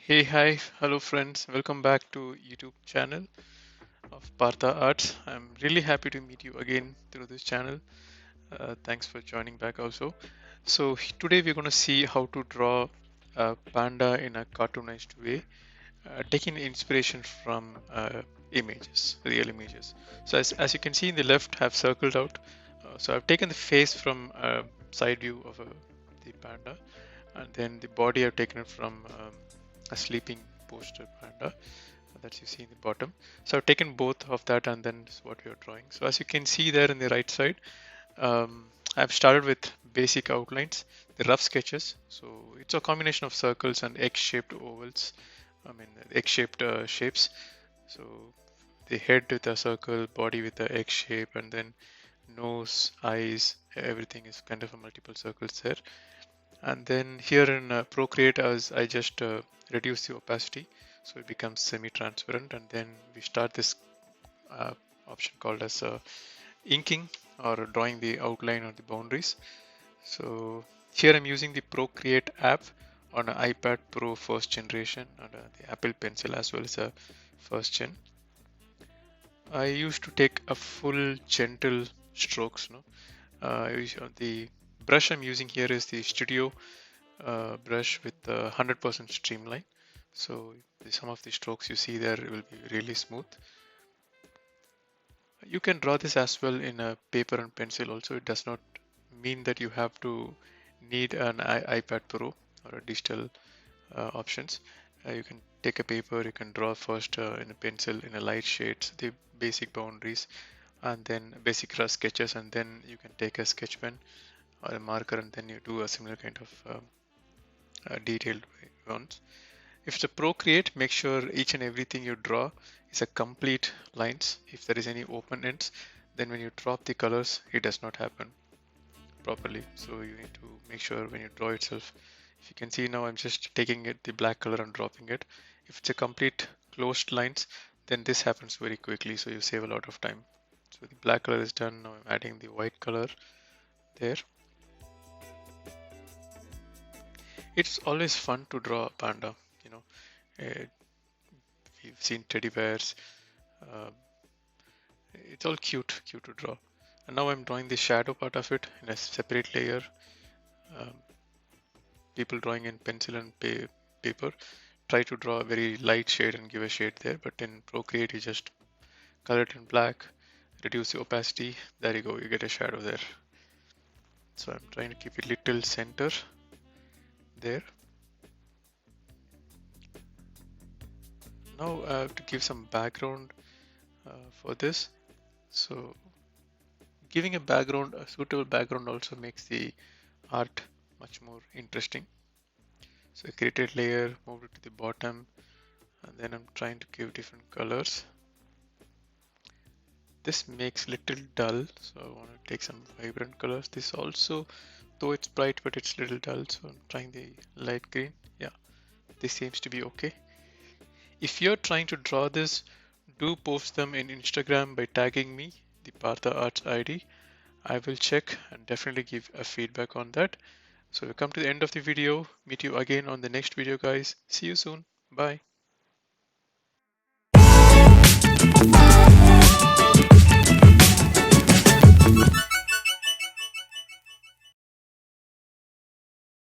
Hey, hi, hello friends. Welcome back to YouTube channel of Partha Arts. I'm really happy to meet you again through this channel. Thanks for joining back also. So today we're going to see how to draw a panda in a cartoonized way, taking inspiration from images, real images. So as you can see in the left, I've circled out. So I've taken the face from side view of the panda, and then the body I've taken it from a sleeping poster panda that you see in the bottom. So I've taken both of that, and then this is what we are drawing. So as you can see there in the right side, I've started with basic outlines, the rough sketches. So it's a combination of circles and egg-shaped ovals. I mean egg-shaped shapes. So the head with a circle, body with a egg shape, and then nose, eyes, everything is kind of a multiple circles there. And then here in Procreate, as I just reduce the opacity, so it becomes semi-transparent, and then we start this uh, option called as inking or drawing the outline or the boundaries. So here I'm using the Procreate app on an iPad Pro first generation and the Apple Pencil as well as a first gen. I used to take a full gentle strokes. No, the brush I'm using here is the Studio brush with 100% streamline. So some of the strokes you see there will be really smooth. You can draw this as well in a paper and pencil also. It does not mean that you have to need an iPad Pro or a digital options. You can take a paper, you can draw first in a pencil in a light shades, the basic boundaries, and then basic rough sketches, and then you can take a sketch pen or a marker, and then you do a similar kind of detailed ones. If it's a Procreate, make sure each and everything you draw is a complete lines. If there is any open ends, then when you drop the colors, it does not happen properly. So you need to make sure when you draw itself. If you can see now, I'm just taking it the black color and dropping it. If it's a complete closed lines, then this happens very quickly, so you save a lot of time. So the black color is done. Now I'm adding the white color there. It's always fun to draw a panda. You know, uh, we've seen teddy bears. Uh, it's all cute to draw. And now I'm drawing the shadow part of it in a separate layer. Um, People drawing in pencil and paper try to draw a very light shade and give a shade there, but in Procreate you just color it in black, reduce the opacity, there you go, you get a shadow there. So I'm trying to keep it little center there. Now I have to give some background for this. So giving a background, a suitable background also makes the art much more interesting. So I created layer, moved it to the bottom, and then I'm trying to give different colors. This makes little dull, so I want to take some vibrant colors. This also, though it's bright, but it's little dull, so I'm trying the light green. Yeah, this seems to be okay. If you're trying to draw this, do post them in Instagram by tagging me, the Partha Arts ID. I will check and definitely give a feedback on that. So we come to the end of the video. Meet you again on the next video, guys. See you soon. Bye.